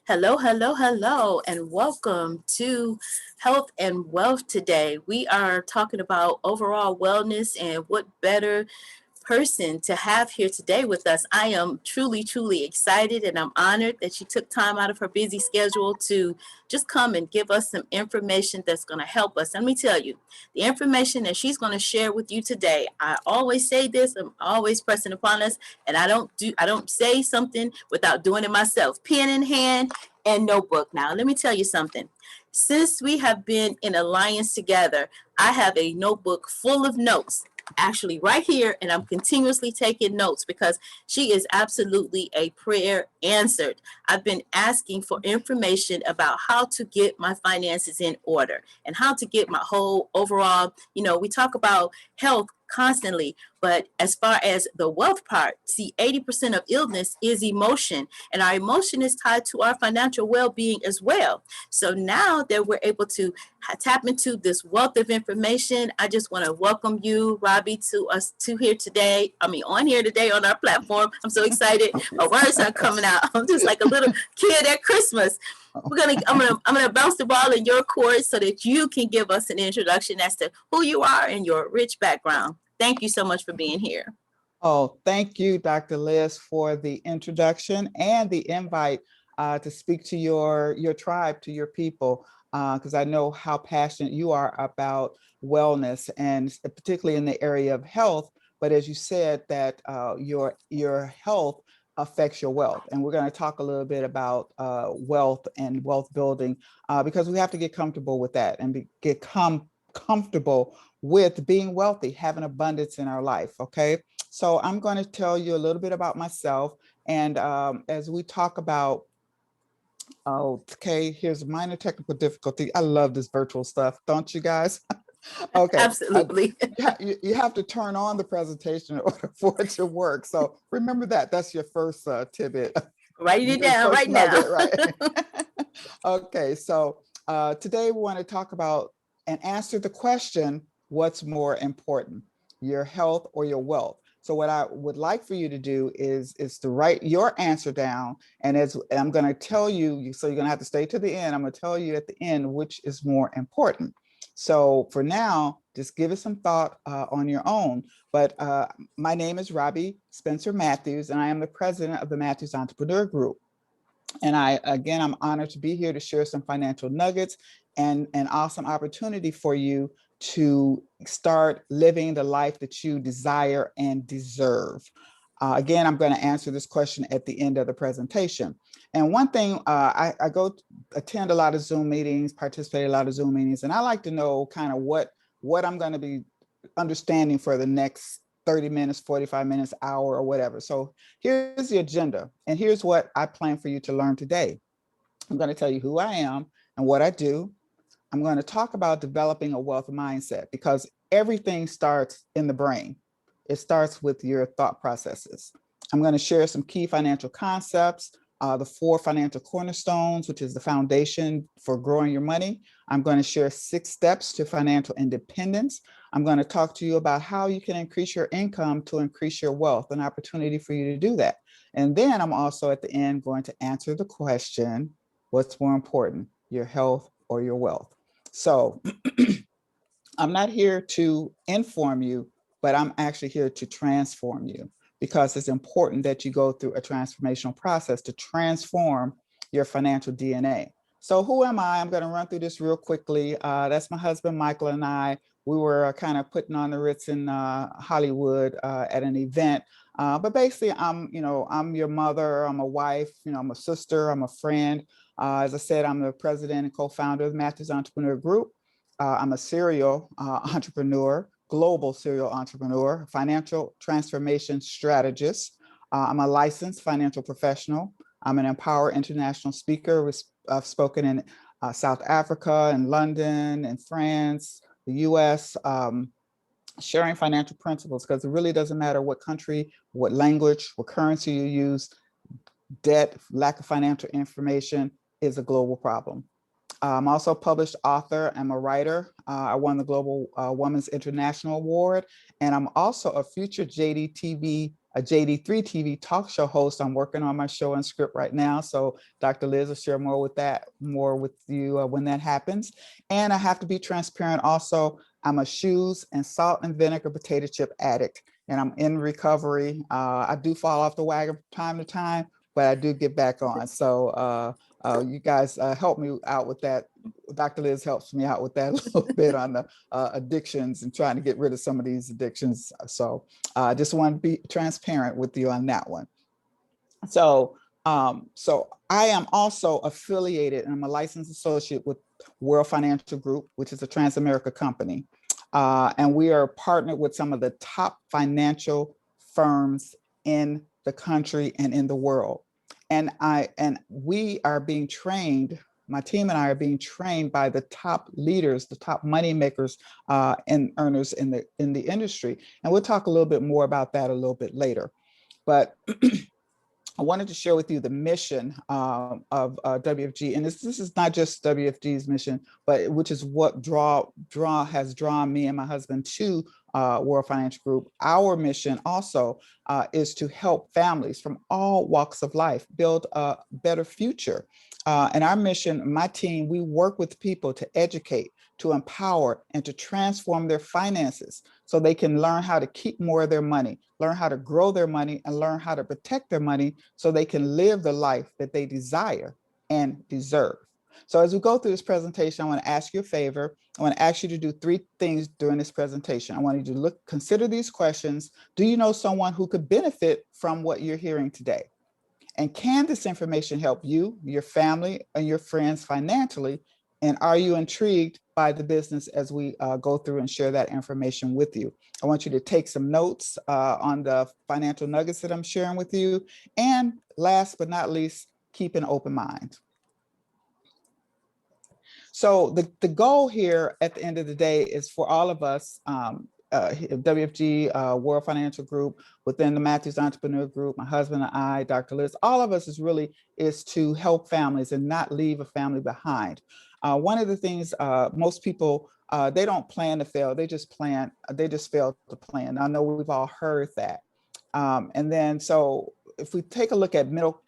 Hello, hello, hello, and welcome to Health and Wealth today. We are talking about overall wellness and what better person to have here today with us. I am truly, truly excited and I'm honored that she took time out of her busy schedule to just come and give us some information that's going to help us. Let me tell you, the information that she's going to share with you today, I always say this, I'm always pressing upon us, and I don't say something without doing it myself. Pen in hand and notebook. Now, let me tell you something. Since we have been in alliance together, I have a notebook full of notes actually right here, and I'm continuously taking notes because she is absolutely a prayer answered. I've been asking for information about how to get my finances in order and how to get my whole overall, we talk about health constantly, but as far as the wealth part, see, 80% of illness is emotion, and our emotion is tied to our financial well-being as well. So now that we're able to tap into this wealth of information, I just want to welcome you, Robbie, to us to here today. On here today on our platform. I'm so excited. My words are coming out. I'm just like a little kid at Christmas. I'm gonna bounce the ball in your court so that you can give us an introduction as to who you are and your rich background. Thank you so much for being here. Oh, thank you, Dr. Liz, for the introduction and the invite to speak to your tribe, to your people, because I know how passionate you are about wellness, and particularly in the area of health. But as you said, that your health affects your wealth. And we're going to talk a little bit about wealth and wealth building, because we have to get comfortable with that and become comfortable with being wealthy, having abundance in our life. Okay. So I'm going to tell you a little bit about myself. And as we talk about, okay, here's a minor technical difficulty. I love this virtual stuff, don't you guys? Okay. Absolutely. You have to turn on the presentation in order for it to work. So remember that. That's your first tidbit. Writing it down right now. Right. Okay. So today we want to talk about and answer the question, what's more important, your health or your wealth? So what I would like for you to do is to write your answer down. And as I'm going to tell you, so you're going to have to stay to the end. I'm going to tell you at the end, which is more important. So for now, just give it some thought on your own. But my name is Robbie Spencer Mathews, and I am the president of the Mathews Entrepreneur Group. And I'm honored to be here to share some financial nuggets and an awesome opportunity for you to start living the life that you desire and deserve. Again, I'm going to answer this question at the end of the presentation. And one thing, I go attend a lot of Zoom meetings, participate in a lot of Zoom meetings, and I like to know kind of what I'm going to be understanding for the next 30 minutes, 45 minutes, hour, or whatever. So here's the agenda, and here's what I plan for you to learn today. I'm going to tell you who I am and what I do. I'm going to talk about developing a wealth mindset, because everything starts in the brain. It starts with your thought processes. I'm going to share some key financial concepts, the 4 financial cornerstones, which is the foundation for growing your money. I'm going to share 6 steps to financial independence. I'm going to talk to you about how you can increase your income to increase your wealth, an opportunity for you to do that. And then I'm also at the end going to answer the question, what's more important, your health or your wealth? So I'm not here to inform you, but I'm actually here to transform you, because it's important that you go through a transformational process to transform your financial DNA. So who am I? I'm going to run through this real quickly. That's my husband, Michael, and I. We were kind of putting on the Ritz in Hollywood at an event. But basically, I'm your mother, I'm a wife, I'm a sister, I'm a friend. As I said, I'm the president and co-founder of the Mathews Entrepreneur Group. I'm a serial entrepreneur, global serial entrepreneur, financial transformation strategist. I'm a licensed financial professional. I'm an Empower International speaker. I've spoken in South Africa and London and France, the US, sharing financial principles, because it really doesn't matter what country, what language, what currency you use, debt, lack of financial information is a global problem. I'm also a published author. I'm a writer. I won the Global Women's International Award, and I'm also a future JDTV a JD3 TV talk show host. I'm working on my show and script right now. So Dr. Liz will share more with you when that happens. And I have to be transparent also. I'm a shoes and salt and vinegar potato chip addict, and I'm in recovery. I do fall off the wagon from time to time, but I do get back on. So you guys help me out with that. Dr. Liz helps me out with that a little bit on the addictions and trying to get rid of some of these addictions. So I just want to be transparent with you on that one. So I am also affiliated, and I'm a licensed associate with World Financial Group, which is a Transamerica company. And we are partnered with some of the top financial firms in the country and in the world. And we are being trained, my team and I are being trained by the top leaders, the top money makers and earners in the industry. And we'll talk a little bit more about that a little bit later. But I wanted to share with you the mission of WFG, and this is not just WFG's mission, but which is what has drawn me and my husband to World Financial Group. Our mission also is to help families from all walks of life build a better future. And our mission, my team, we work with people to educate, to empower, and to transform their finances so they can learn how to keep more of their money, learn how to grow their money, and learn how to protect their money so they can live the life that they desire and deserve. So as we go through this presentation, I want to ask you a favor. I want to ask you to do 3 things during this presentation. I want you to consider these questions. Do you know someone who could benefit from what you're hearing today? And can this information help you, your family, and your friends financially? And are you intrigued by the business as we go through and share that information with you? I want you to take some notes on the financial nuggets that I'm sharing with you. And last but not least, keep an open mind. So the goal here at the end of the day is for all of us, WFG, World Financial Group, within the Mathews Entrepreneur Group, my husband and I, Dr. Liz, all of us is to help families and not leave a family behind. One of the things most people, they don't plan to fail, they just fail to plan. I know we've all heard that. And then, so if we take a look at middle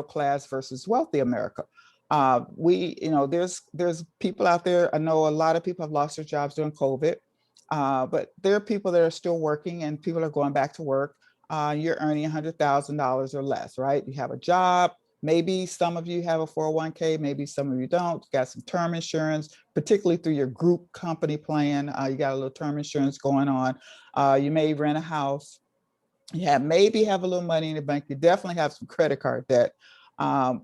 class versus wealthy America, there's people out there. I know a lot of people have lost their jobs during COVID, but there are people that are still working and people are going back to work. You're earning $100,000 or less, right? You have a job. Maybe some of you have a 401k, maybe some of you don't. You got some term insurance, particularly through your group company plan. You got a little term insurance going on. You may rent a house. You maybe have a little money in the bank. You definitely have some credit card debt. You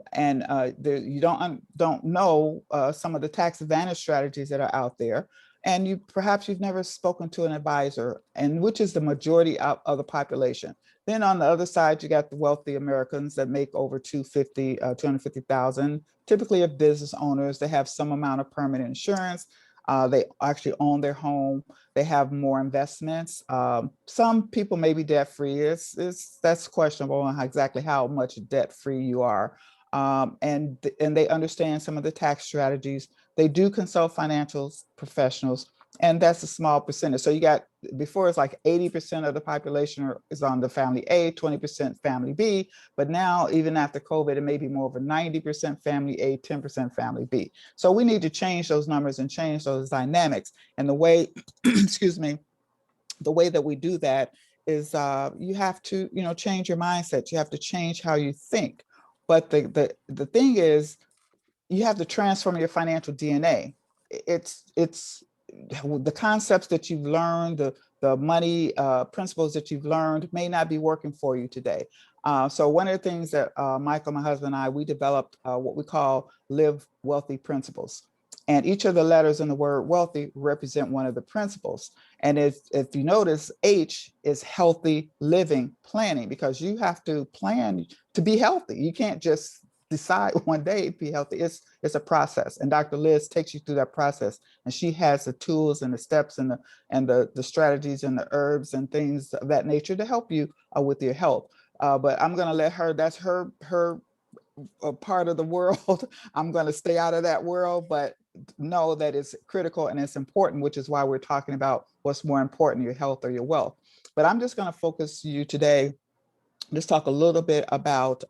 don't know some of the tax advantage strategies that are out there. And perhaps you've never spoken to an advisor, and which is the majority of the population. Then on the other side, you got the wealthy Americans that make over 250,000, typically are business owners. They have some amount of permanent insurance. They actually own their home. They have more investments. Some people may be debt-free. That's questionable on exactly how much debt-free you are. And they understand some of the tax strategies. They do consult financial professionals, and that's a small percentage. So you got, before it's like 80% of the population is on the family A, 20% family B, but now even after COVID, it may be more of a 90% family A, 10% family B. So we need to change those numbers and change those dynamics. And the way, excuse me, the way that we do that is you have to, change your mindset. You have to change how you think. But the thing is, you have to transform your financial DNA. It's the concepts that you've learned, the money principles that you've learned may not be working for you today. So one of the things that Michael, my husband, and I, we developed what we call Live Wealthy Principles. And each of the letters in the word wealthy represent one of the principles. And if you notice, H is healthy living planning, because you have to plan to be healthy. You can't just decide one day to be healthy. It's a process. And Dr. Liz takes you through that process. And she has the tools and the steps and the strategies and the herbs and things of that nature to help you with your health. But I'm going to let her, that's her a part of the world. I'm going to stay out of that world, but know that it's critical and it's important, which is why we're talking about what's more important, your health or your wealth. But I'm just going to focus you today, just talk a little bit about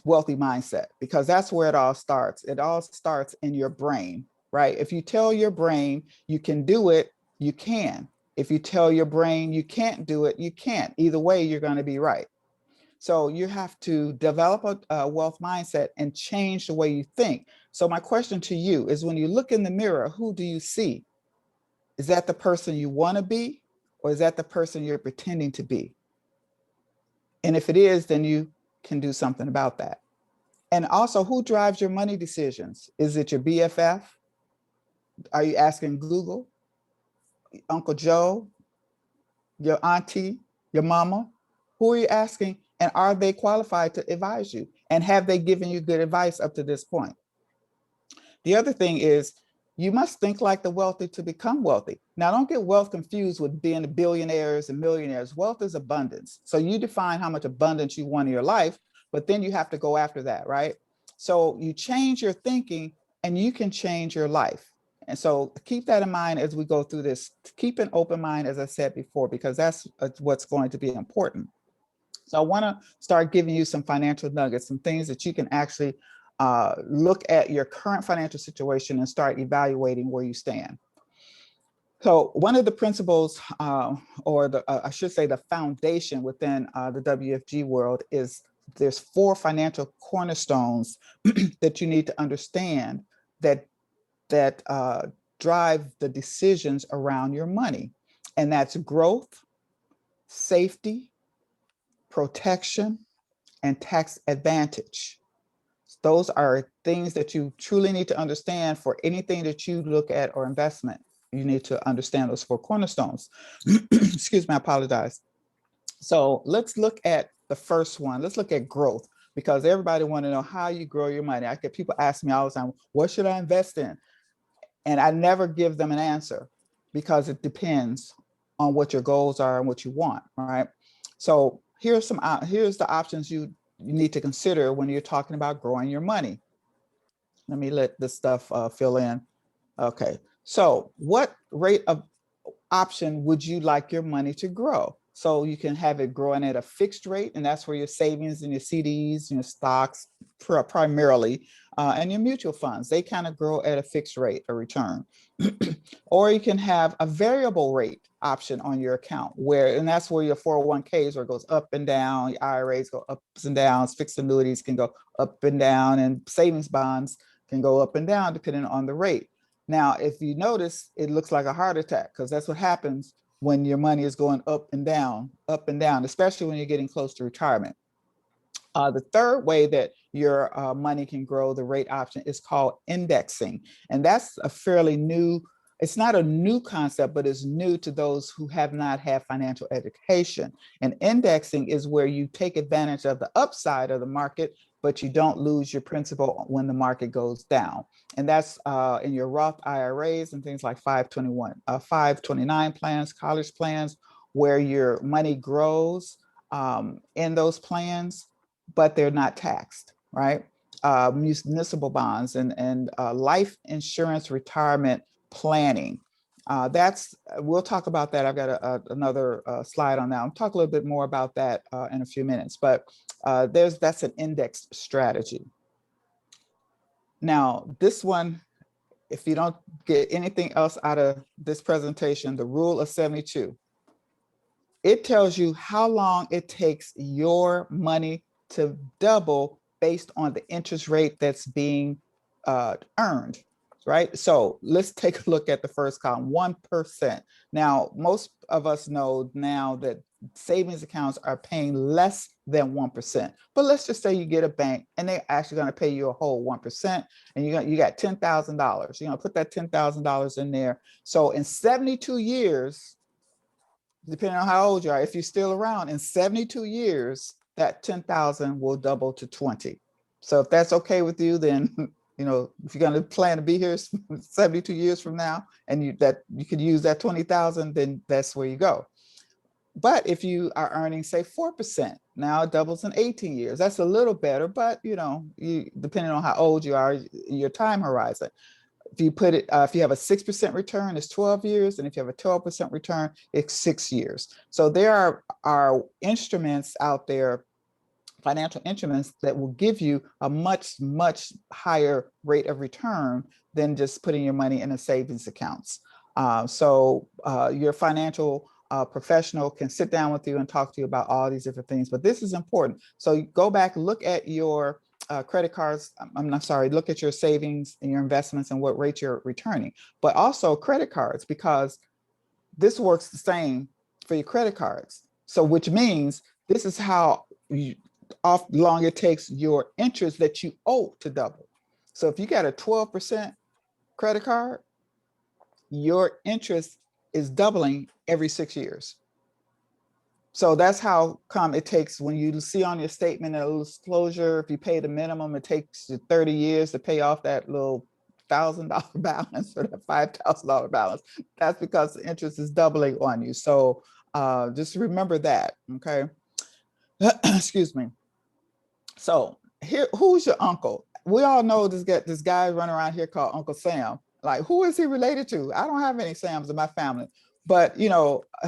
wealthy mindset, because that's where it all starts. It all starts in your brain, right? If you tell your brain you can do it, you can. If you tell your brain you can't do it, you can't. Either way, you're going to be right. So you have to develop a wealth mindset and change the way you think. So my question to you is, when you look in the mirror, who do you see? Is that the person you want to be, or is that the person you're pretending to be? And if it is, then you can do something about that. And also, who drives your money decisions? Is it your BFF? Are you asking Google, Uncle Joe, your auntie, your mama? Who are you asking? And are they qualified to advise you? And have they given you good advice up to this point? The other thing is, you must think like the wealthy to become wealthy. Now, don't get wealth confused with being billionaires and millionaires. Wealth is abundance. So you define how much abundance you want in your life, but then you have to go after that, right? So you change your thinking and you can change your life. And so keep that in mind as we go through this. Keep an open mind, as I said before, because that's what's going to be important. So I want to start giving you some financial nuggets, some things that you can actually look at your current financial situation and start evaluating where you stand. So one of the principles, I should say the foundation within the WFG world, is there's 4 financial cornerstones that you need to understand that drive the decisions around your money. And that's growth, safety, protection, and tax advantage. Those are things that you truly need to understand for anything that you look at or investment. You need to understand those 4 cornerstones. Excuse me, I apologize. So let's look at the first one. Let's look at growth, because everybody want to know how you grow your money. I get people ask me all the time, what should I invest in? And I never give them an answer, because it depends on what your goals are and what you want, right? So here's the options you need to consider when you're talking about growing your money. Let me let this stuff fill in. Okay, so what rate of option would you like your money to grow? So you can have it growing at a fixed rate, and that's where your savings and your CDs, your stocks primarily, and your mutual funds, they kind of grow at a fixed rate of return. Or you can have a variable rate option on your account, and that's where your 401ks, where it goes up and down, your IRAs go ups and downs, fixed annuities can go up and down, and savings bonds can go up and down depending on the rate. Now, if you notice, it looks like a heart attack, because that's what happens when your money is going up and down, especially when you're getting close to retirement. The third way that your money can grow, the rate option, is called indexing. And that's a fairly new, it's not a new concept, but it's new to those who have not had financial education. And indexing is where you take advantage of the upside of the market, but you don't lose your principal when the market goes down. And that's in your Roth IRAs and things like 529 plans, college plans, where your money grows in those plans, but they're not taxed, right? Municipal bonds and life insurance retirement planning. We'll talk about that. I've got another slide on that. I'll talk a little bit more about that in a few minutes, but that's an index strategy. Now, this one, if you don't get anything else out of this presentation, the rule of 72, it tells you how long it takes your money to double based on the interest rate that's being earned, right? So let's take a look at the first column, 1%. Now, most of us know now that savings accounts are paying less than 1%. But let's just say you get a bank and they're actually going to pay you a whole 1%, and you got $10,000. You're going to put that $10,000 in there. So in 72 years, depending on how old you are, if you're still around, in 72 years, that 10,000 will double to 20. So if that's okay with you, then if you're going to plan to be here 72 years from now, and you could use that 20,000, then that's where you go. But if you are earning, say, 4%, now it doubles in 18 years. That's a little better, but you depending on how old you are, your time horizon. If you put it, if you have a 6% return, it's 12 years. And if you have a 12% return, it's 6 years. So there are instruments out there, financial instruments, that will give you a much, much higher rate of return than just putting your money in a savings accounts. So your financial professional can sit down with you and talk to you about all these different things. But this is important. So go back, look at your credit cards. I'm sorry, look at your savings and your investments and what rate you're returning, but also credit cards, because this works the same for your credit cards. So which means this is how long it takes your interest that you owe to double. So if you got a 12% credit card, your interest is doubling every 6 years. So that's how come it takes, when you see on your statement a little disclosure, if you pay the minimum, it takes you 30 years to pay off that little $1,000 balance or that $5,000 balance. That's because the interest is doubling on you. So just remember that, okay? Excuse me. So here, who's your uncle? We all know this guy running around here called Uncle Sam. Like, who is he related to? I don't have any Sams in my family, but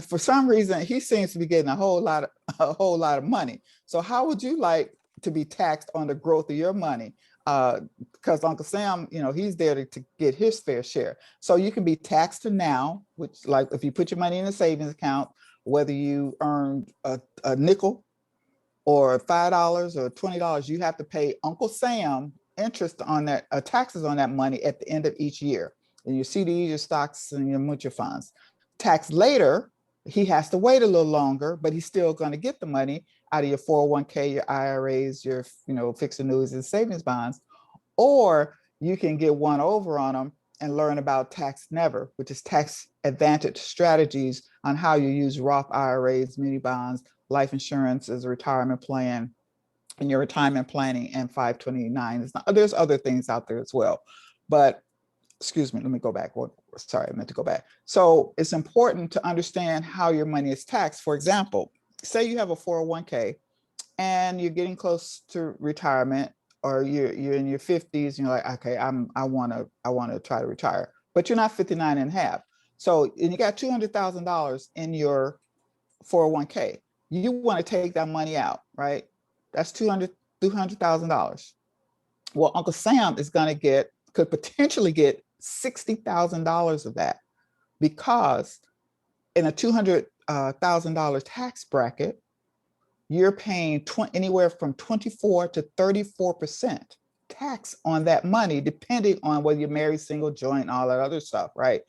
for some reason, he seems to be getting a whole lot of money. So how would you like to be taxed on the growth of your money? Because Uncle Sam, he's there to get his fair share. So you can be taxed to now, which, like, if you put your money in a savings account, whether you earned a nickel or $5 or $20, you have to pay Uncle Sam interest on that, taxes on that money at the end of each year. And your CDs, your stocks, and your mutual funds. Tax later, he has to wait a little longer, but he's still going to get the money out of your 401k, your IRAs, your fixed annuities and savings bonds. Or you can get one over on them and learn about tax never, which is tax advantage strategies on how you use Roth IRAs, muni bonds, life insurance as a retirement plan, and your retirement planning, and 529. There's other things out there as well. But excuse me, let me go back. Sorry, I meant to go back. So it's important to understand how your money is taxed. For example, say you have a 401k and you're getting close to retirement, or you're in your 50s and you're like, okay, I want to try to retire, but you're not 59 and a half. So, and you got $200,000 in your 401k. You want to take that money out, right? That's $200,000. Well, Uncle Sam could potentially get $60,000 of that, because in a $200,000 tax bracket, you're paying anywhere from 24 to 34% tax on that money, depending on whether you're married, single, joint, all that other stuff, right?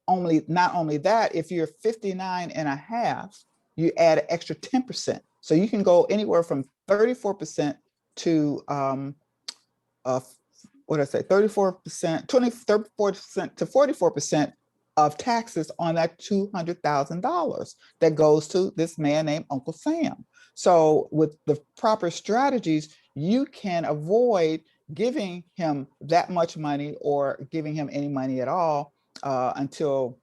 Not only that, if you're 59 and a half, you add an extra 10%. So you can go anywhere from 34% to what did I say, 34%, 34% to 44% of taxes on that $200,000 that goes to this man named Uncle Sam. So with the proper strategies, you can avoid giving him that much money or giving him any money at all until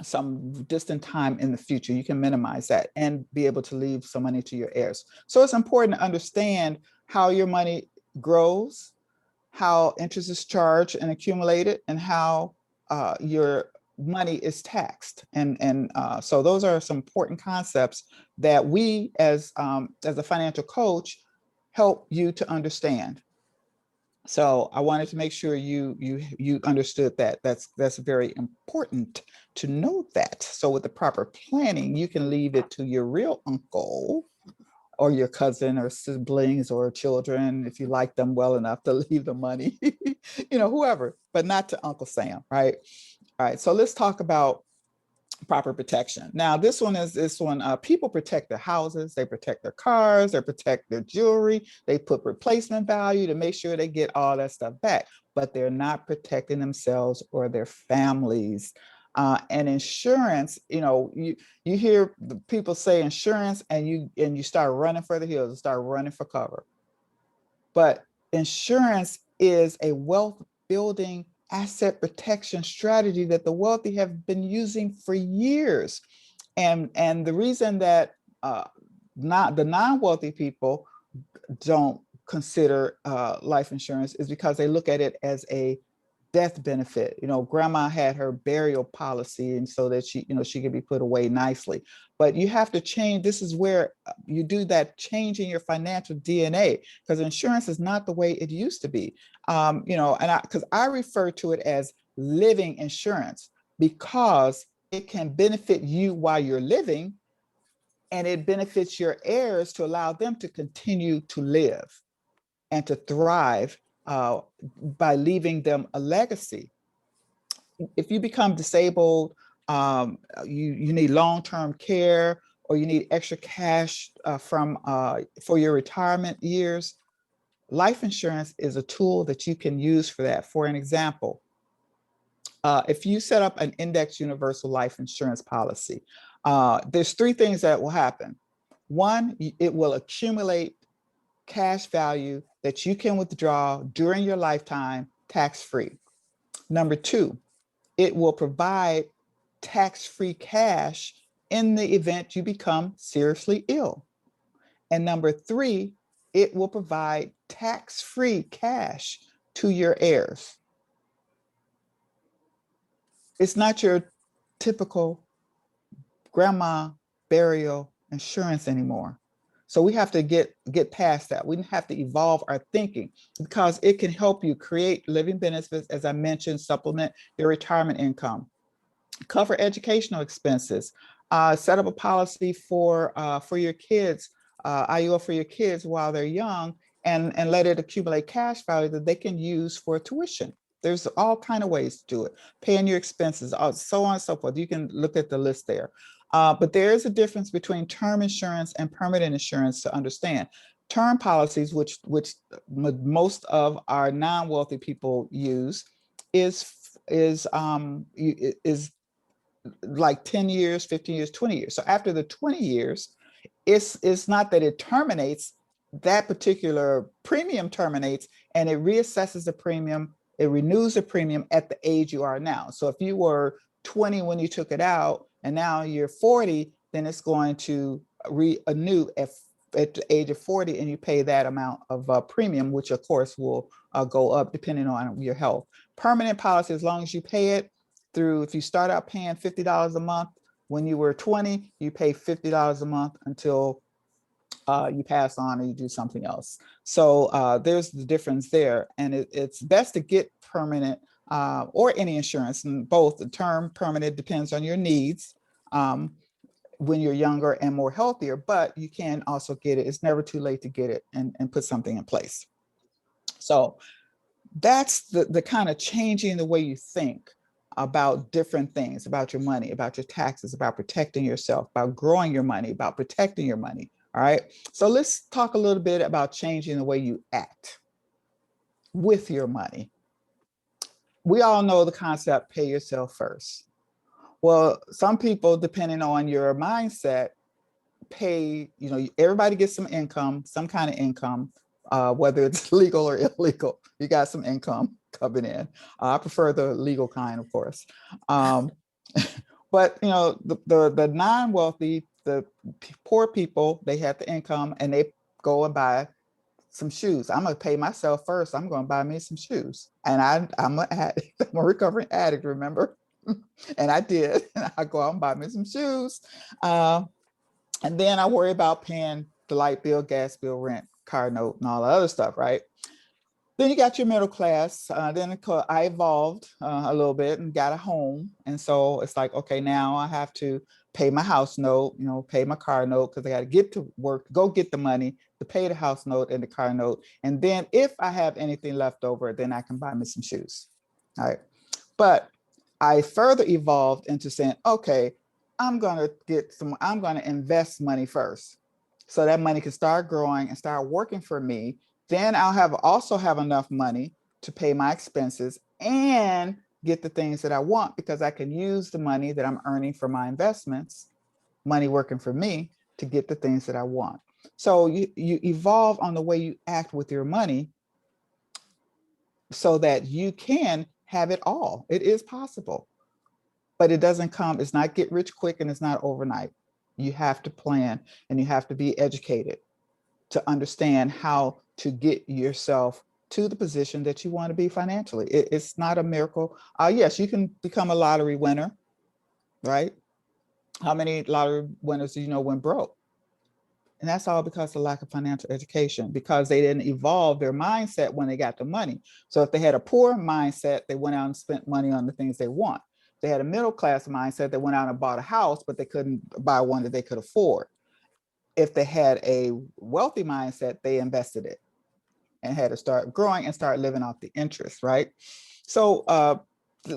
some distant time in the future. You can minimize that and be able to leave some money to your heirs. So it's important to understand how your money grows, how interest is charged and accumulated, and how your money is taxed. And so those are some important concepts that we as a financial coach help you to understand. So I wanted to make sure you understood that. That's very important to know that. So with the proper planning, you can leave it to your real uncle or your cousin or siblings or children, if you like them well enough to leave the money, whoever, but not to Uncle Sam, right? All right, so let's talk about proper protection. Now, this one, people protect their houses, they protect their cars, they protect their jewelry, they put replacement value to make sure they get all that stuff back, but they're not protecting themselves or their families. And insurance, you hear the people say insurance, and you start running for the hills and start running for cover. But insurance is a wealth building asset protection strategy that the wealthy have been using for years. And the reason that not the non-wealthy people don't consider life insurance is because they look at it as a death benefit. You know, grandma had her burial policy, and so that she, you know, she could be put away nicely. But you have to change. This is where you do that change in your financial DNA, because insurance is not the way it used to be. You know, and because I refer to it as living insurance, because it can benefit you while you're living, and it benefits your heirs to allow them to continue to live and to thrive by leaving them a legacy. If you become disabled, you need long-term care, or you need extra cash for your retirement years, life insurance is a tool that you can use for that. For an example, if you set up an index universal life insurance policy, there's three things that will happen. One, it will accumulate cash value that you can withdraw during your lifetime tax-free. Number two, it will provide tax-free cash in the event you become seriously ill. And number three, it will provide tax-free cash to your heirs. It's not your typical grandma burial insurance anymore. So we have to get past that. We have to evolve our thinking, because it can help you create living benefits, as I mentioned, supplement your retirement income, cover educational expenses, set up a policy for your kids, IUL for your kids while they're young, and let it accumulate cash value that they can use for tuition. There's all kind of ways to do it. Paying your expenses, so on and so forth. You can look at the list there. But there is a difference between term insurance and permanent insurance to understand. Term policies, which most of our non-wealthy people use, is like 10 years, 15 years, 20 years. So after the 20 years, it's not that it terminates, that particular premium terminates, and it reassesses the premium, it renews the premium at the age you are now. So if you were 20 when you took it out and now you're 40, then it's going to renew at the age of 40, and you pay that amount of premium, which of course will go up depending on your health. Permanent policy, as long as you pay it through, if you start out paying $50 a month when you were 20, you pay $50 a month until you pass on or you do something else. So there's the difference there. And it's best to get permanent or any insurance, and both. The term permanent depends on your needs when you're younger and more healthier, but you can also get it. It's never too late to get it and put something in place. So that's the kind of changing the way you think about different things, about your money, about your taxes, about protecting yourself, about growing your money, about protecting your money. All right. So let's talk a little bit about changing the way you act with your money. We all know the concept, pay yourself first. Well, some people, depending on your mindset, pay, you know, everybody gets some income, some kind of income, whether it's legal or illegal. You got some income coming in. I prefer the legal kind, of course. But, you know, the non-wealthy, the poor people, they have the income and they go and buy some shoes. I'm going to pay myself first. I'm going to buy me some shoes. And I'm a recovering addict, remember? And I did. I go out and buy me some shoes. And then I worry about paying the light bill, gas bill, rent, car note, and all the other stuff, right? Then you got your middle class. Then I evolved a little bit and got a home. And so it's like, okay, now I have to pay my house note, you know, pay my car note, because I got to get to work, go get the money to pay the house note and the car note. And then if I have anything left over, then I can buy me some shoes. All right. But I further evolved into saying, okay, I'm going to invest money first, so that money can start growing and start working for me. Then I'll also have enough money to pay my expenses and get the things that I want, because I can use the money that I'm earning from my investments, money working for me, to get the things that I want. So you evolve on the way you act with your money so that you can have it all. It is possible. but it doesn't come, it's not get rich quick and it's not overnight. You have to plan and you have to be educated to understand how to get yourself to the position that you want to be financially. It's not a miracle. Yes, you can become a lottery winner, right? How many lottery winners do you know went broke? And that's all because of lack of financial education, because they didn't evolve their mindset when they got the money. So if they had a poor mindset, they went out and spent money on the things they want. They had a middle class mindset, they went out and bought a house, but they couldn't buy one that they could afford. If they had a wealthy mindset, they invested it and had to start growing and start living off the interest, right? So,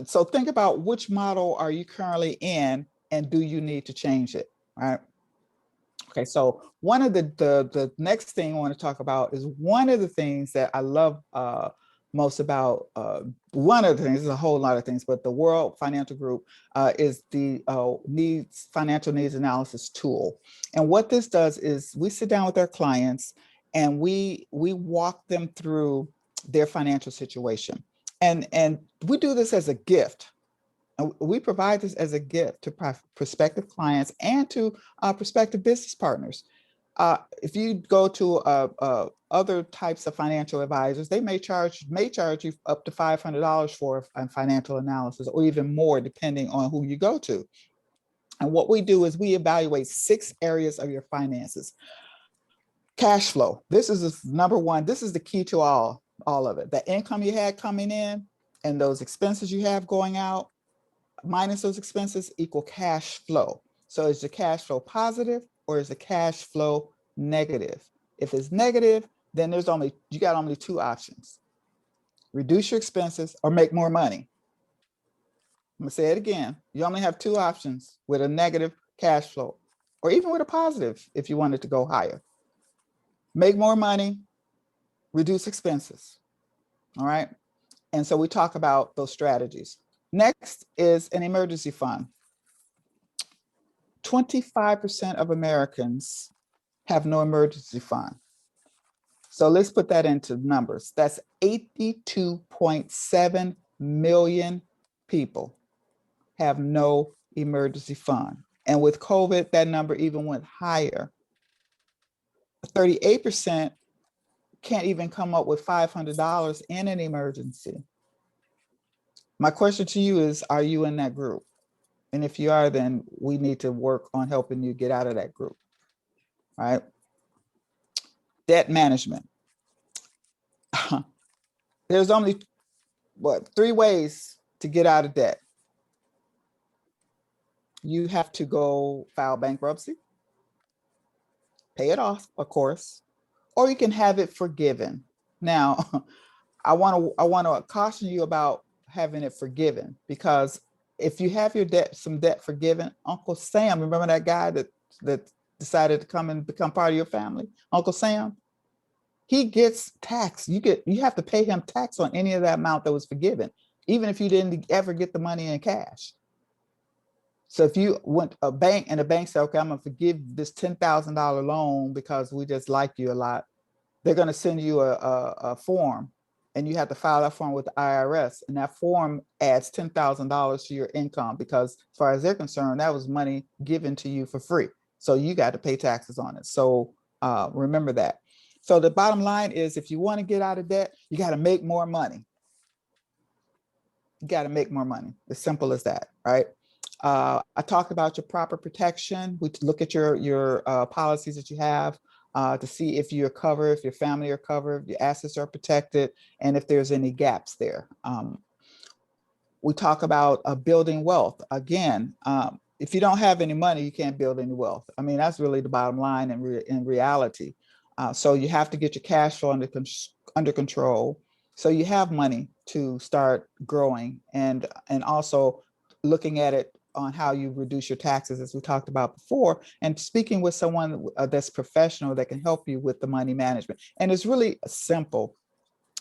so think about which model are you currently in, and do you need to change it, right? Okay, so one of the next thing I want to talk about is one of the things that I love most about one of the things, there's a whole lot of things, but the World Financial Group is the financial needs analysis tool. And what this does is we sit down with our clients and we walk them through their financial situation. And we do this as a gift. We provide this as a gift to prospective clients and to prospective business partners. If you go to other types of financial advisors, they may charge you up to $500 for a financial analysis, or even more, depending on who you go to. And what we do is we evaluate 6 areas of your finances. Cash flow. This is number one. This is the key to all of it. The income you had coming in and those expenses you have going out, minus those expenses, equal cash flow. So is the cash flow positive or is the cash flow negative? If it's negative, then you got only 2 options: reduce your expenses or make more money. I'm gonna say it again. You only have 2 options with a negative cash flow, or even with a positive if you wanted to go higher. Make more money, reduce expenses. All right. And so we talk about those strategies. Next is an emergency fund. 25% of Americans have no emergency fund. So let's put that into numbers. That's 82.7 million people have no emergency fund. And with COVID, that number even went higher. 38% can't even come up with $500 in an emergency. My question to you is, are you in that group? And if you are, then we need to work on helping you get out of that group, right? Debt management. There's only, 3 ways to get out of debt. You have to go file bankruptcy, pay it off, of course, or you can have it forgiven. Now, I want to caution you about having it forgiven, because if you have some debt forgiven, Uncle Sam, remember that guy that decided to come and become part of your family, Uncle Sam? He gets taxed. You have to pay him tax on any of that amount that was forgiven, even if you didn't ever get the money in cash. So if you went to a bank and the bank said, okay, I'm gonna forgive this $10,000 loan because we just like you a lot, they're gonna send you a form, and you have to file that form with the IRS, and that form adds $10,000 to your income, because as far as they're concerned, that was money given to you for free. So you got to pay taxes on it. So remember that. So the bottom line is, if you want to get out of debt, you got to make more money. You got to make more money. As simple as that, right? I talked about your proper protection. We look at your policies that you have to see if you're covered, if your family are covered, your assets are protected, and if there's any gaps there. We talk about building wealth. Again, if you don't have any money, you can't build any wealth. I mean, that's really the bottom line in reality. So you have to get your cash flow under control, so you have money to start growing, and also looking at it on how you reduce your taxes, as we talked about before, and speaking with someone that's professional that can help you with the money management. And it's really simple.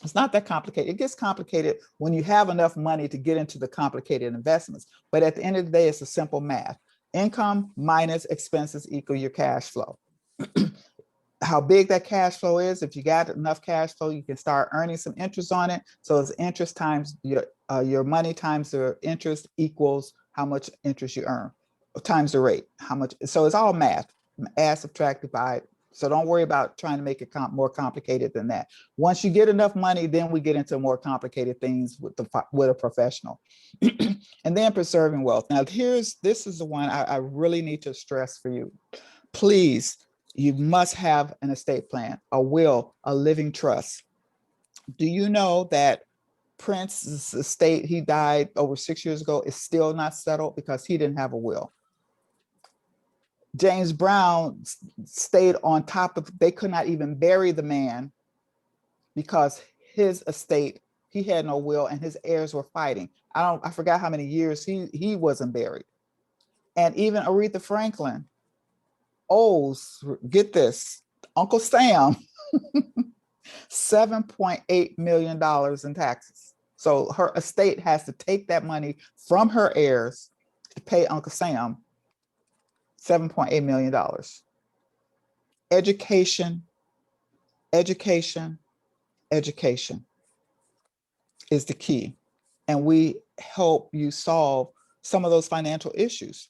It's not that complicated. It gets complicated when you have enough money to get into the complicated investments. But at the end of the day, it's a simple math. Income minus expenses equal your cash flow. How big that cash flow is, if you got enough cash flow, you can start earning some interest on it. So it's interest times your money times the interest equals how much interest you earn, times the rate, how much. So it's all math, add, subtract, divide. So don't worry about trying to make it more complicated than that. Once you get enough money, then we get into more complicated things with a professional. And then preserving wealth. Now this is the one I really need to stress for you. Please, you must have an estate plan, a will, a living trust. Do you know that Prince's estate, he died over 6 years ago, is still not settled because he didn't have a will? James Brown stayed on top of, they could not even bury the man because his estate, he had no will and his heirs were fighting. I forgot how many years he wasn't buried. And even Aretha Franklin owes, get this, Uncle Sam, $7.8 million in taxes. So her estate has to take that money from her heirs to pay Uncle Sam $7.8 million. Education, education, education is the key. And we help you solve some of those financial issues.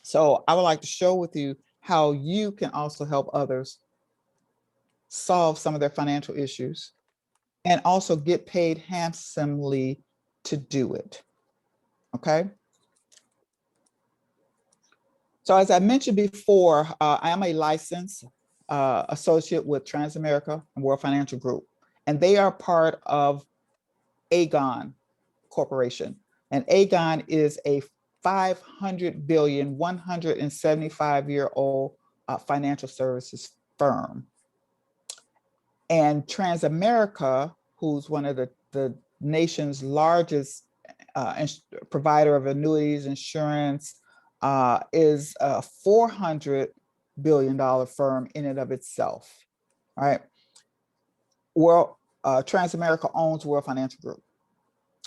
So I would like to share with you how you can also help others solve some of their financial issues and also get paid handsomely to do it. Okay. So as I mentioned before, I am a licensed associate with Transamerica and World Financial Group, and they are part of Aegon Corporation. And Aegon is a 500 billion, 175-year-old financial services firm. And Transamerica, who's one of the nation's largest provider of annuities, insurance, is a $400 billion firm in and of itself. All right. Transamerica owns World Financial Group.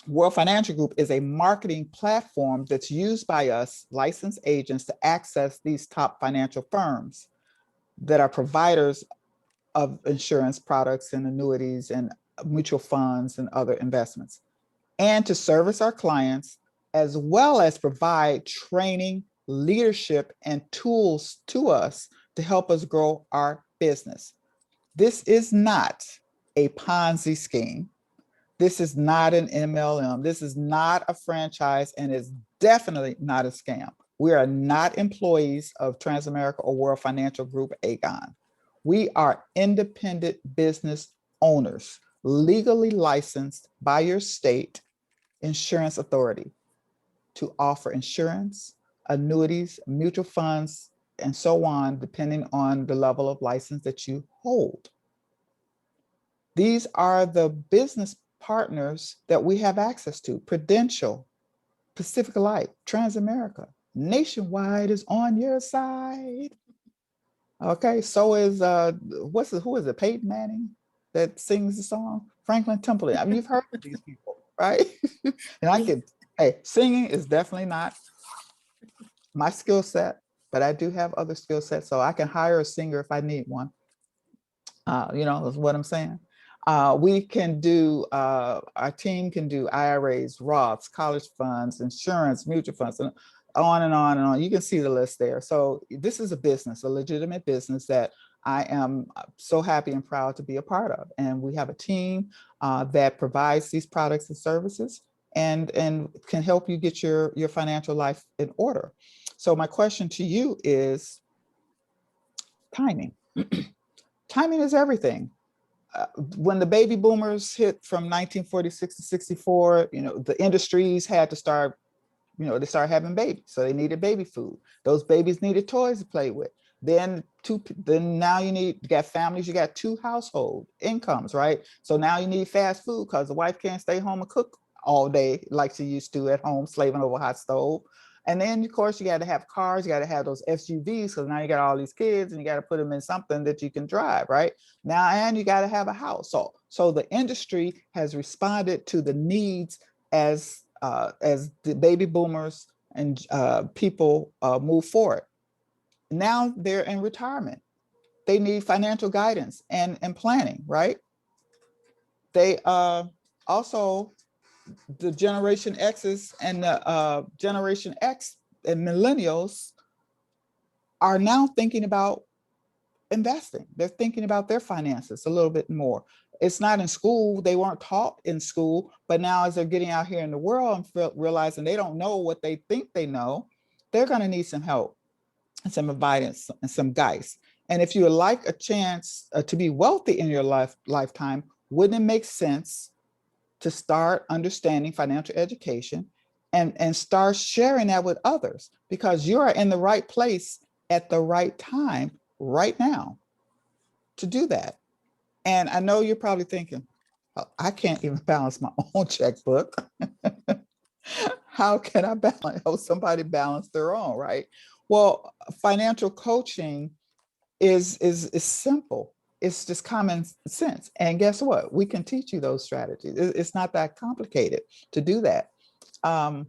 World Financial Group is a marketing platform that's used by us licensed agents to access these top financial firms that are providers of insurance products and annuities and mutual funds and other investments, and to service our clients, as well as provide training, leadership, and tools to us to help us grow our business. This is not a Ponzi scheme. This is not an MLM. This is not a franchise, and it's definitely not a scam. We are not employees of Transamerica or World Financial Group, Aegon. We are independent business owners, legally licensed by your state insurance authority to offer insurance, annuities, mutual funds, and so on, depending on the level of license that you hold. These are the business partners that we have access to: Prudential, Pacific Life, Transamerica. Nationwide is on your side. Okay, so is who is it? Peyton Manning that sings the song? Franklin Templeton. I mean, you've heard of these people, right? And singing is definitely not my skill set, but I do have other skill sets, so I can hire a singer if I need one. Is what I'm saying. We can do, our team can do IRAs, Roths, college funds, insurance, mutual funds, and on and on and on. You can see the list there. So this is a business, a legitimate business that I am so happy and proud to be a part of. And we have a team that provides these products and services and can help you get your financial life in order. So my question to you is timing. Timing is everything. When the baby boomers hit from 1946 to 64, the industries had to start, they started having babies. So they needed baby food. Those babies needed toys to play with. Then now you got families, you got two household incomes, right? So now you need fast food because the wife can't stay home and cook all day like she used to at home, slaving over a hot stove. And then, of course, you got to have cars, you got to have those SUVs, because now you got all these kids and you got to put them in something that you can drive, right? Now, and you got to have a house. So the industry has responded to the needs as the baby boomers and people move forward. Now they're in retirement. They need financial guidance and planning, right? They also the Generation X's and the Generation X and millennials are now thinking about investing. They're thinking about their finances a little bit more. It's not in school. They weren't taught in school, but now as they're getting out here in the world and realizing they don't know what they think they know, they're going to need some help and some advice and some guidance. And if you would like a chance to be wealthy in your lifetime, wouldn't it make sense to start understanding financial education and start sharing that with others? Because you are in the right place at the right time right now to do that. And I know you're probably thinking, "Oh, I can't even balance my own checkbook. How can I help somebody balance their own?" Right? Well, financial coaching is simple. It's just common sense. And guess what? We can teach you those strategies. It's not that complicated to do that. Um,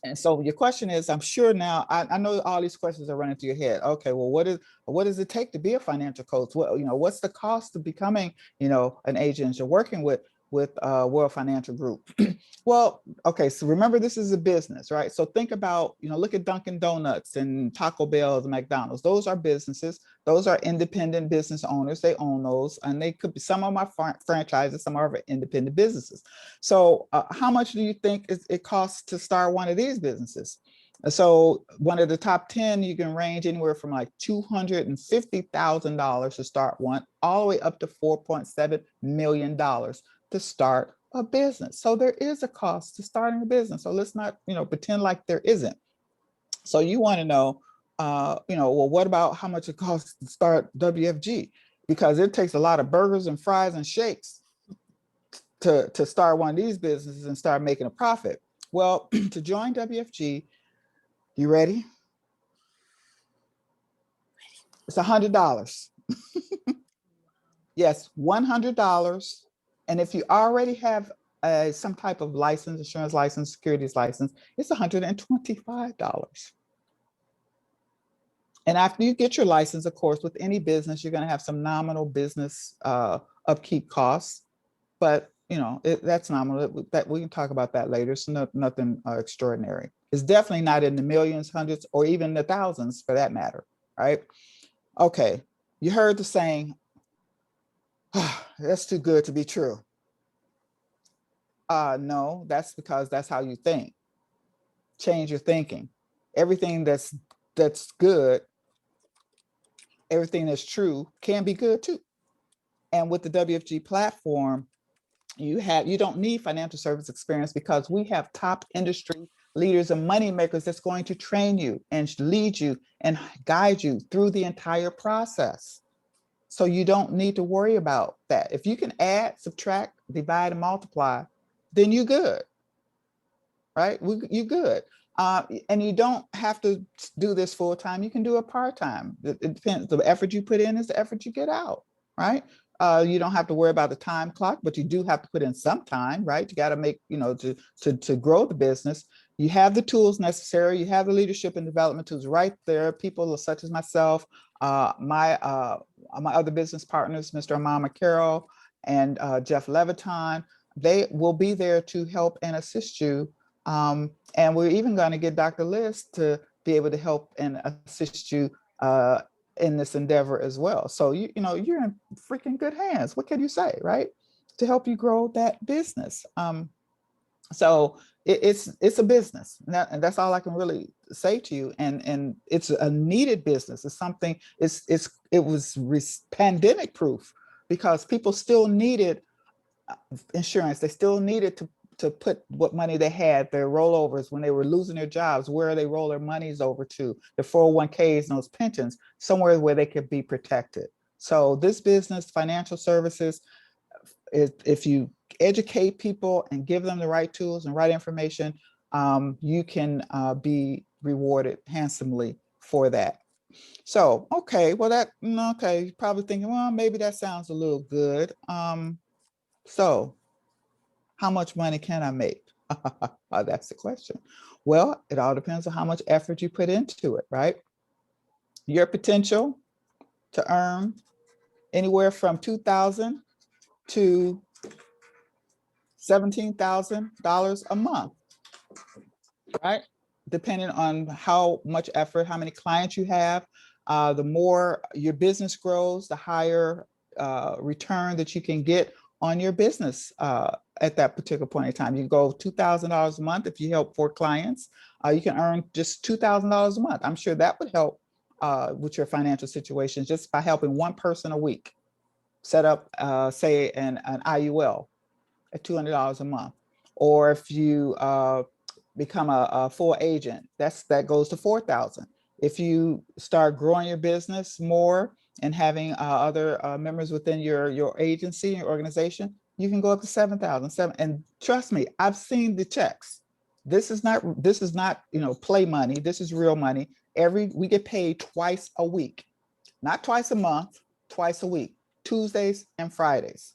and so your question is, I'm sure now, I know all these questions are running through your head. Okay, well, what does it take to be a financial coach? What, what's the cost of becoming, an agent you're working with World Financial Group? Well, okay, so remember, this is a business, right? So think about, look at Dunkin' Donuts and Taco Bell and McDonald's. Those are businesses. Those are independent business owners. They own those, and they could be, some of my franchises, some are independent businesses. So how much do you think it costs to start one of these businesses? So one of the top 10, you can range anywhere from like $250,000 to start one, all the way up to $4.7 million to start a business. So there is a cost to starting a business. So let's not, pretend like there isn't. So you want to know, well, what about how much it costs to start WFG? Because it takes a lot of burgers and fries and shakes to start one of these businesses and start making a profit. Well, to join WFG, you ready? It's $100. Yes, $100. And if you already have some type of license, insurance license, securities license, it's $125. And after you get your license, of course, with any business, you're going to have some nominal business upkeep costs, but that's nominal. That we can talk about that later. It's nothing extraordinary. It's definitely not in the millions, hundreds, or even the thousands for that matter, right? Okay, you heard the saying, oh, that's too good to be true. No, that's because that's how you think. Change your thinking. Everything that's good, everything that's true can be good too. And with the WFG platform, you don't need financial service experience because we have top industry leaders and money makers that's going to train you and lead you and guide you through the entire process. So you don't need to worry about that. If you can add, subtract, divide, and multiply, then you're good, right? You're good. And you don't have to do this full time. You can do it part time. It depends. The effort you put in is the effort you get out, right? You don't have to worry about the time clock, but you do have to put in some time, right? You got to make, to grow the business. You have the tools necessary. You have the leadership and development tools right there. People such as myself, my other business partners, Mr. Amama Carroll and Jeff Leviton, they will be there to help and assist you. And we're even going to get Dr. Liz to be able to help and assist you in this endeavor as well. So you're in freaking good hands. What can you say, right? To help you grow that business. So it's a business, and that's all I can really say to you. And it's a needed business. It's something. It was pandemic proof because people still needed insurance. They still needed to put what money they had, their rollovers when they were losing their jobs, where they roll their monies over to, the 401ks and those pensions, somewhere where they could be protected. So this business, financial services, if you educate people and give them the right tools and right information, you can be rewarded handsomely for that. So, okay, well okay, you're probably thinking, well, maybe that sounds a little good. So how much money can I make? That's the question. Well, it all depends on how much effort you put into it, right? Your potential to earn anywhere from $2,000 to $17,000 a month, right? Depending on how much effort, how many clients you have. The more your business grows, the higher return that you can get on your business at that particular point in time. You go $2,000 a month. If you help 4 clients, you can earn just $2,000 a month. I'm sure that would help with your financial situation just by helping one person a week set up, say, an IUL at $200 a month. Or if you become a full agent, that goes to $4,000. If you start growing your business more and having other members within your agency, your organization, you can go up to $7,000. And trust me, I've seen the checks. This is not play money. This is real money. We get paid twice a week, not twice a month, twice a week, Tuesdays and Fridays.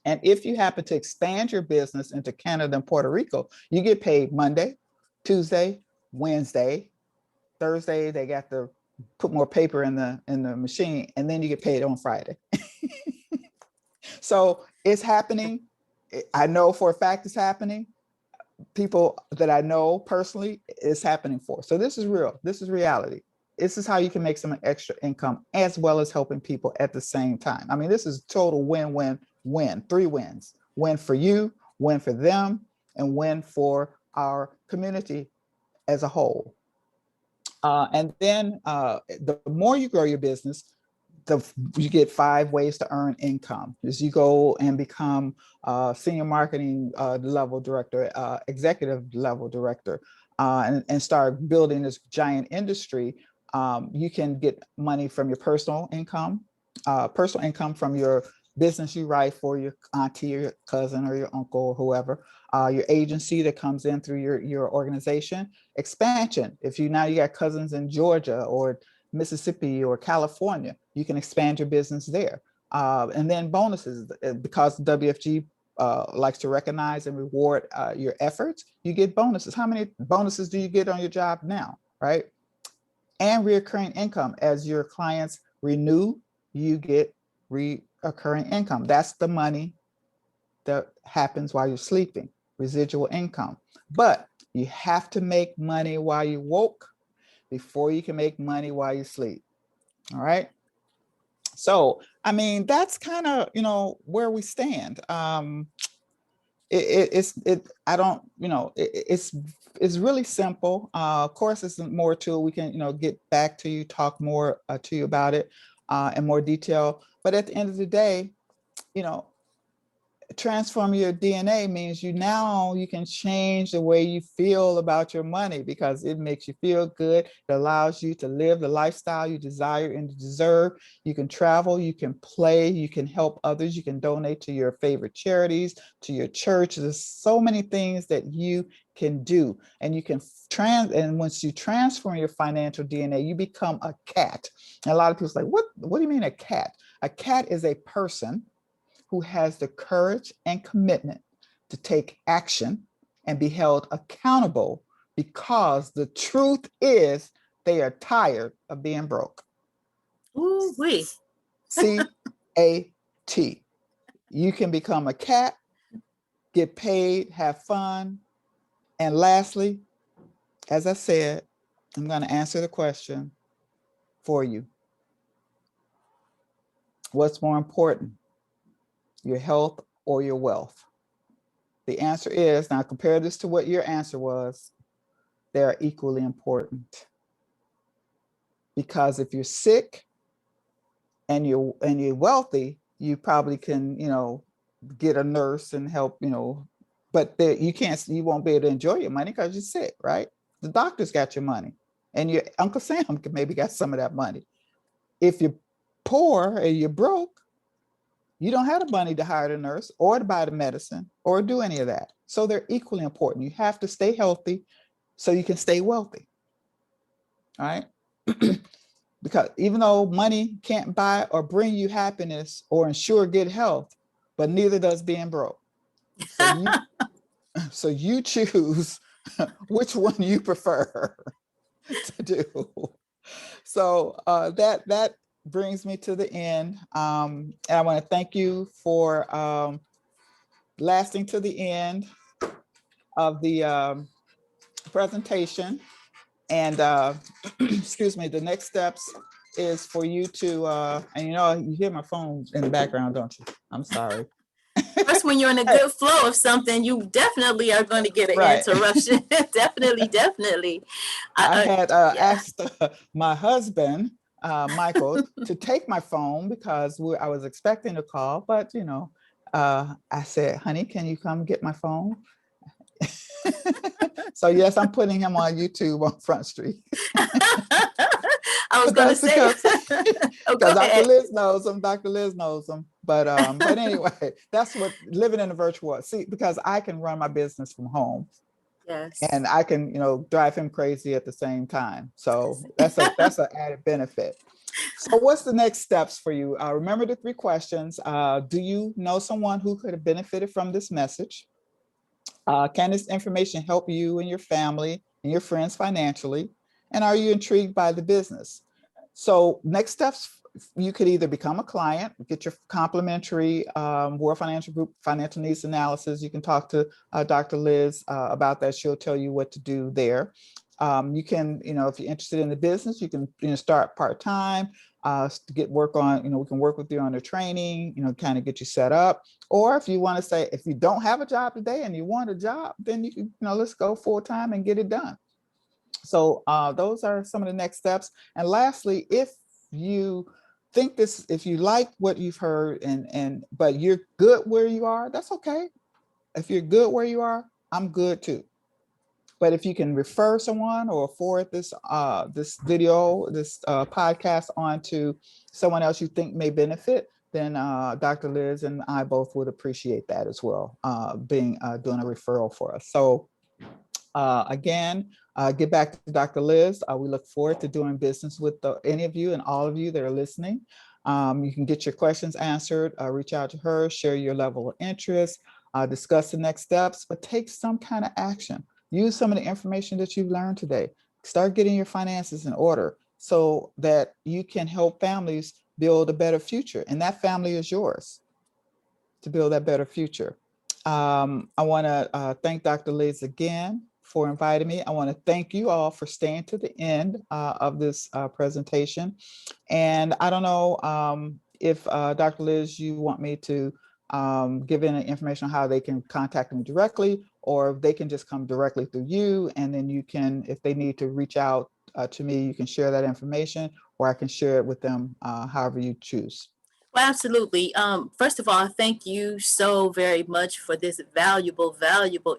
And if you happen to expand your business into Canada and Puerto Rico, you get paid Monday, Tuesday, Wednesday, Thursday. They got to put more paper in the machine, and then you get paid on Friday. So it's happening. I know for a fact it's happening. People that I know personally, it's happening for. So this is real. This is reality. This is how you can make some extra income as well as helping people at the same time. I mean, this is total win-win-win, 3 wins. Win for you, win for them, and win for our community as a whole. And then the more you grow your business, you get 5 ways to earn income. As you go and become senior marketing level director, executive level director, and start building this giant industry, you can get money from your personal income from your business you write for your auntie or your cousin or your uncle or whoever, your agency that comes in through your organization, expansion. If you got cousins in Georgia or Mississippi or California, you can expand your business there. And then bonuses, because WFG likes to recognize and reward your efforts, you get bonuses. How many bonuses do you get on your job now, right? And recurring income. As your clients renew, you get recurring income. That's the money that happens while you're sleeping, residual income. But you have to make money while you woke before you can make money while you sleep. All right. So, I mean, that's kind of, where we stand. It's really simple. Of course, there's more to it. We can, get back to you, talk more to you about it in more detail. But at the end of the day, transform your DNA means you can change the way you feel about your money, because it makes you feel good. It allows you to live the lifestyle you desire and deserve. You can travel, you can play, you can help others, you can donate to your favorite charities, to your church. There's so many things that you can do, and you can and once you transform your financial DNA, you become a cat. And a lot of people say, what do you mean a cat? A cat is a person who has the courage and commitment to take action and be held accountable, because the truth is they are tired of being broke. Ooh-wee. C-A-T. You can become a cat, get paid, have fun. And lastly, as I said, I'm going to answer the question for you. What's more important, your health or your wealth? The answer is, now compare this to what your answer was, they're equally important. Because if you're sick and you're wealthy, you probably can, get a nurse and help, but you won't be able to enjoy your money because you're sick, right? The doctor's got your money, and your Uncle Sam maybe got some of that money. If you're poor or you're broke, you don't have the money to hire a nurse or to buy the medicine or do any of that. So they're equally important. You have to stay healthy so you can stay wealthy. All right. Because even though money can't buy or bring you happiness or ensure good health, but neither does being broke. So you choose which one you prefer to do. So that brings me to the end. And I want to thank you for lasting to the end of the presentation. And excuse me, the next steps is for you to, and you hear my phone in the background, don't you? I'm sorry. First, when you're in a good flow of something, you definitely are going to get an Right. interruption. Definitely. I had Yeah. asked my husband, Michael, to take my phone because I was expecting a call, but I said, honey, can you come get my phone? So yes, I'm putting him on YouTube on Front Street. I was But going to that's say, because oh, go Dr. ahead. Liz knows him. Dr. Liz knows him. But anyway, that's what living in the virtual world. See, because I can run my business from home Yes. and I can, drive him crazy at the same time. So that's an added benefit. So what's the next steps for you? Remember the 3 questions. Do you know someone who could have benefited from this message? Can this information help you and your family and your friends financially? And are you intrigued by the business? So next steps, you could either become a client, get your complimentary World Financial Group financial needs analysis. You can talk to Dr. Liz about that. She'll tell you what to do there. You can, if you're interested in the business, you can start part-time, get work on, we can work with you on the training, kind of get you set up. Or if you want to say, if you don't have a job today and you want a job, then you can, let's go full-time and get it done. So those are some of the next steps. And lastly, if you think if you like what you've heard but you're good where you are, that's okay. If you're good where you are, I'm good too. But if you can refer someone or forward this video, this podcast on to someone else you think may benefit, then Dr. Liz and I both would appreciate that as well, doing a referral for us. So again, get back to Dr. Liz. We look forward to doing business with any of you and all of you that are listening. You can get your questions answered, reach out to her, share your level of interest, discuss the next steps, but take some kind of action. Use some of the information that you've learned today. Start getting your finances in order so that you can help families build a better future. And that family is yours to build that better future. I want to thank Dr. Liz again for inviting me. I want to thank you all for staying to the end of this presentation. And I don't know if Dr. Liz, you want me to give any information on how they can contact me directly, or if they can just come directly through you, and then you can, if they need to reach out to me, you can share that information, or I can share it with them however you choose. Well, absolutely. First of all, thank you so very much for this valuable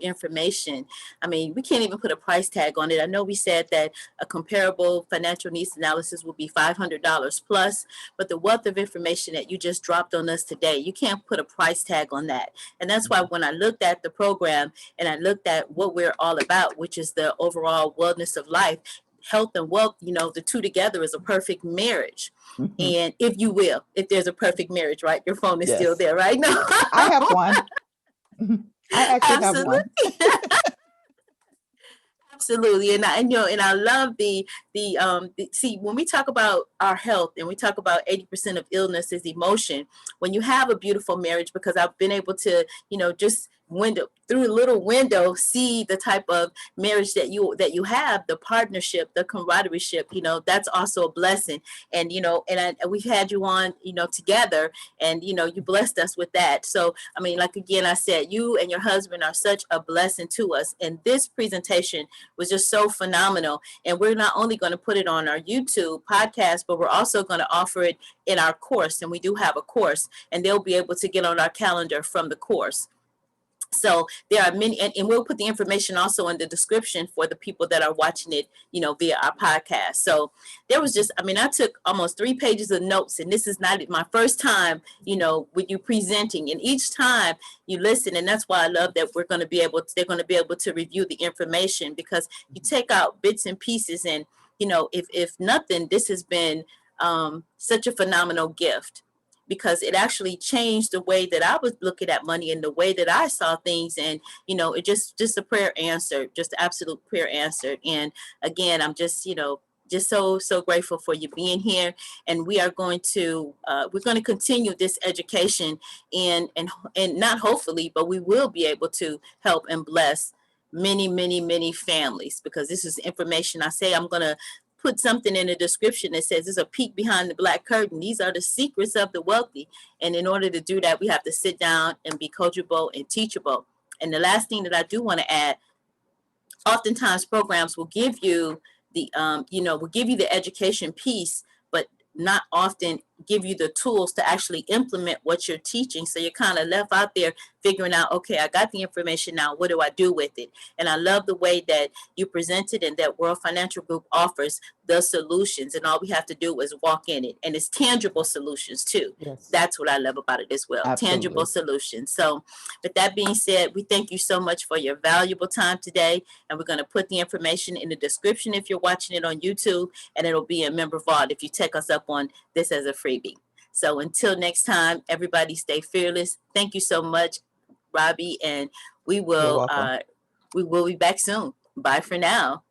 information. I mean, we can't even put a price tag on it. I know we said that a comparable financial needs analysis would be $500 plus, but the wealth of information that you just dropped on us today, you can't put a price tag on that. And that's why when I looked at the program and I looked at what we're all about, which is the overall wellness of life, health and wealth, the two together is a perfect marriage. Mm-hmm. And if you will, if there's a perfect marriage, right? Your phone is still there, right? No, I have one. I actually have one. Absolutely. And I love the see, when we talk about our health and we talk about 80% of illness is emotion, when you have a beautiful marriage, because I've been able to, just through a little window, see the type of marriage that you have, the partnership, the camaraderie, that's also a blessing. And, we've had you on, together, and, you blessed us with that. So, I mean, like, again, I said, you and your husband are such a blessing to us. And this presentation was just so phenomenal. And we're not only going to put it on our YouTube podcast, but we're also going to offer it in our course. And we do have a course, and they'll be able to get on our calendar from the course. So there are many, and we'll put the information also in the description for the people that are watching it, via our podcast. So there was just, I took almost 3 pages of notes, and this is not my first time, with you presenting, and each time you listen. And that's why I love that they're going to be able to review the information, because you take out bits and pieces. And, if nothing, this has been such a phenomenal gift, because it actually changed the way that I was looking at money and the way that I saw things. And, it just a prayer answered, just absolute prayer answered. And again, I'm just, just so grateful for you being here, and we are going to continue this education, and not hopefully, but we will be able to help and bless many families, because this is information. I say I'm going to put something in the description that says there's a peek behind the black curtain. These are the secrets of the wealthy. And in order to do that, we have to sit down and be coachable and teachable. And the last thing that I do want to add, oftentimes programs will give you the education piece, but not often give you the tools to actually implement what you're teaching. So you're kind of left out there figuring out, okay, I got the information now, what do I do with it? And I love the way that you presented and that World Financial Group offers the solutions, and all we have to do is walk in it. And it's tangible solutions too. Yes. That's what I love about it as well. Absolutely. Tangible solutions. So with that being said, we thank you so much for your valuable time today. And we're going to put the information in the description if you're watching it on YouTube, and it'll be in Member Vault if you take us up on this as a freebie. So until next time, everybody stay fearless. Thank you so much, Robbie, and we will be back soon. Bye for now.